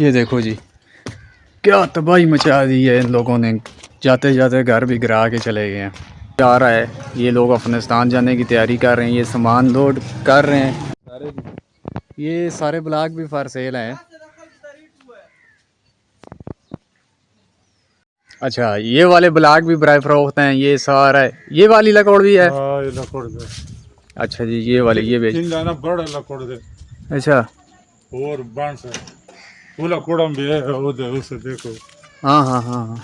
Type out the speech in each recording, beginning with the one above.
ये देखो जी, क्या तबाही मचा दी है इन लोगों ने। जाते जाते घर भी गिरा के चले गए हैं। जा रहा है, ये लोग अफगानिस्तान जाने की तैयारी कर रहे हैं। ये सामान लोड कर रहे हैं। ये सारे ब्लॉक भी फॉर सेल हैं। अच्छा, ये वाले ब्लॉक भी बराए फरोख्त हैं। ये सारा है, ये वाली लकड़ भी है। ये लकड़ दे। अच्छा जी, ये वाली ये बेच। जाना बड़ा लकड़ दे। अच्छा, और बांस है, वो लकड़ भी है, वो दे उसे देखो। हाँ हाँ हाँ हाँ।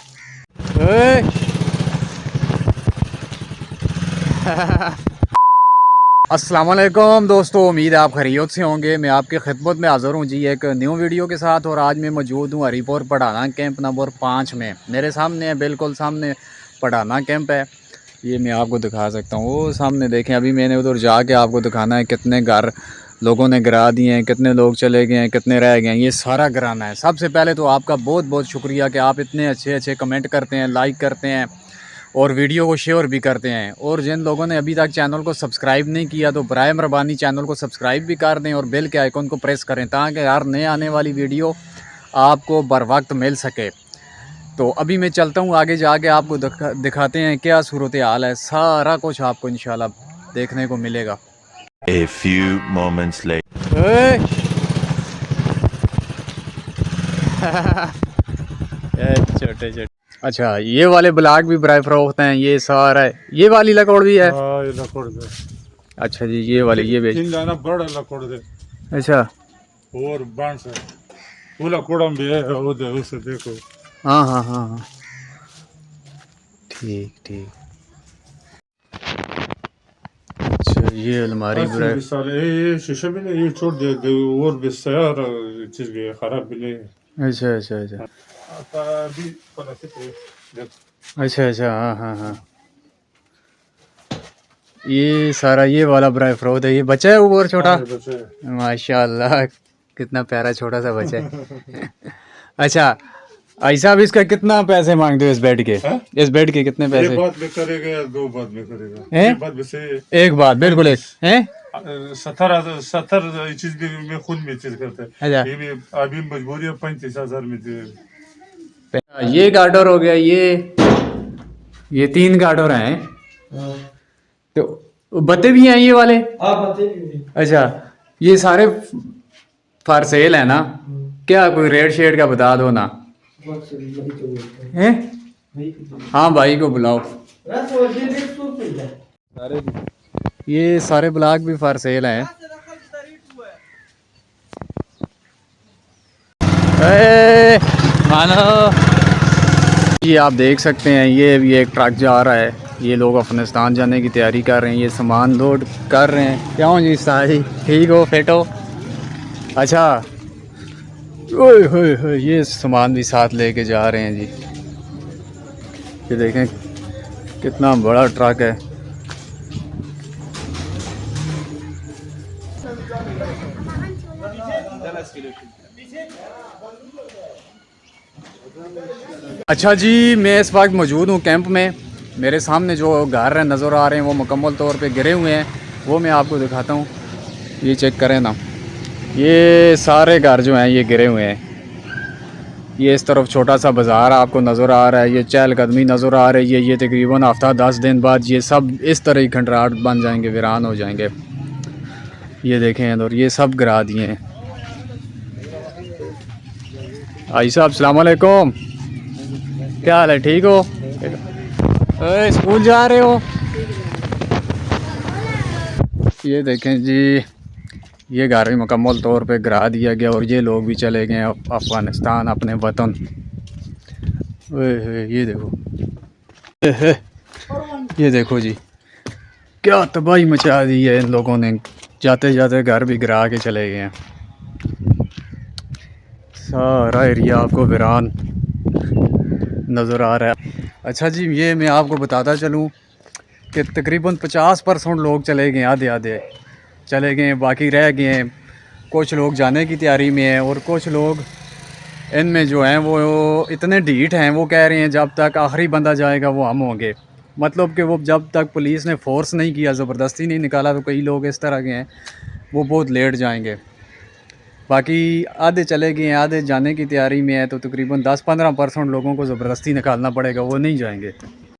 अस्सलाम वालेकुम दोस्तों, उम्मीद है आप खैरियत से होंगे। मैं आपकी खिदमत में हाज़िर हूँ जी एक न्यू वीडियो के साथ। और आज मैं मौजूद हूँ हरीपुर पढ़ाना कैंप नंबर 5 में। मेरे सामने है, बिल्कुल सामने पढ़ाना कैंप है। ये मैं आपको दिखा सकता हूँ, वो सामने देखें। अभी मैंने उधर जाके आपको दिखाना है कितने घर लोगों ने गिरा दिए हैं, कितने लोग चले गए हैं, कितने रह गए हैं। ये सारा गिराना है। सबसे पहले तो आपका बहुत बहुत शुक्रिया कि आप इतने अच्छे अच्छे कमेंट करते हैं, लाइक करते हैं और वीडियो को शेयर भी करते हैं। और जिन लोगों ने अभी तक चैनल को सब्सक्राइब नहीं किया तो बराए मेहरबानी चैनल को सब्सक्राइब भी कर दें और बेल के आइकन को प्रेस करें ताकि हर नए आने वाली वीडियो आपको बर वक्त मिल सके। तो अभी मैं चलता हूँ आगे, जाके आपको दिखाते हैं क्या सूरत हाल है। सारा कुछ आपको इंशाल्लाह देखने को मिलेगा। A few moments later. छोटे छोटे। अच्छा, ये वाले ब्लॉक भी बराए फरोख्त हैं। ये सारा है, ये वाली लकड़ भी है। ये लकड़ दे। अच्छा जी, ये वाली ये बेच। जाना बड़ा लकड़ दे। अच्छा, और बांस है, वो लकड़ भी है, वो दे उसे देखो। हाँ हाँ हाँ हाँ, ठीक ठीक। अच्छा, ये अलमारी ब्राइट। ये शीशे भी नहीं, ये छोड़ दिया, और भी सारा चीज भी है, खराब भी नहीं है। अच्छा अच्छा अच्छा अभी अच्छा अच्छा, हाँ हाँ हाँ। ये सारा ये वाला ब्राई फ्रोद है। ये बच्चा है ऊपर छोटा, माशाल्लाह कितना प्यारा छोटा सा बच्चा है। अच्छा, ऐसा भी इसका कितना पैसे मांगते हो इस बेड के? इस बेड के कितने पैसे? एक बात में करेगा या दो बात में करेगा? हैं? एक बात में से एक बात बिल्कुल एक हैं। 70 चीज भी मैं खुद में चीज करता है। अच्छा, ये भी अभी मजबूरी है, 35,000 में दे। ये गार्डर हो गया, ये 3 गार्डर हैं। तो बत्ते भी हैं ये वाले? हाँ, बत्ते भी। अच्छा, ये सारे फॉर सेल है ना? क्या कोई रेट शेड का बता दो ना। हैं? हाँ, भाई को बुलाओ। ये सारे ब्लॉक भी फॉर सेल हैं। मानो, ये आप देख सकते हैं, ये भी एक ट्रक जा रहा है। ये लोग अफगानिस्तान जाने की तैयारी कर रहे हैं। ये सामान लोड कर रहे हैं। क्या हो जी साजी, ठीक हो, फिट हो? अच्छा, ओए ये सामान भी साथ लेके जा रहे हैं जी। ये देखें कितना बड़ा ट्रक है। अच्छा जी, मैं इस वक्त मौजूद हूँ कैंप में। मेरे सामने जो घर नज़र आ रहे हैं वो मुकम्मल तौर पे गिरे हुए हैं। वो मैं आपको दिखाता हूँ, ये चेक करें ना। ये सारे घर जो हैं ये गिरे हुए हैं। ये इस तरफ छोटा सा बाज़ार आपको नज़र आ रहा है, ये चहलकदमी नज़र आ रही है। ये तकरीबन हफ्ता 10 दिन बाद ये सब इस तरह ही खंडराट बन जाएंगे, वीरान हो जाएंगे। ये देखें, और ये सब गिरा दिए हैं। भाई साहब अस्सलाम वालेकुम, क्या हाल है, ठीक हो? स्कूल जा रहे हो? ये देखें जी, ये घर भी मुकम्मल तौर पे गिरा दिया गया और ये लोग भी चले गए अफ़गानिस्तान, अपने वतन। ये देखो, ये देखो जी, क्या तबाही मचा दी है इन लोगों ने। जाते जाते घर भी गिरा के चले गए हैं। सारा एरिया आपको वीरान नज़र आ रहा है। अच्छा जी, ये मैं आपको बताता चलूँ कि तकरीबन 50% लोग चले गए, आधे आधे चले गए, बाकी रह गए हैं। कुछ लोग जाने की तैयारी में हैं और कुछ लोग इनमें जो हैं वो इतने ढीठ हैं, वो कह रहे हैं जब तक आखिरी बंदा जाएगा वो हम होंगे। मतलब कि वो जब तक पुलिस ने फ़ोर्स नहीं किया, ज़बरदस्ती नहीं निकाला, तो कई लोग इस तरह के हैं वो बहुत लेट जाएंगे। बाकी आधे चले गए हैं, आधे जाने की तैयारी में है, तो तकरीबन 10-15% लोगों को ज़बरदस्ती निकालना पड़ेगा, वो नहीं जाएंगे।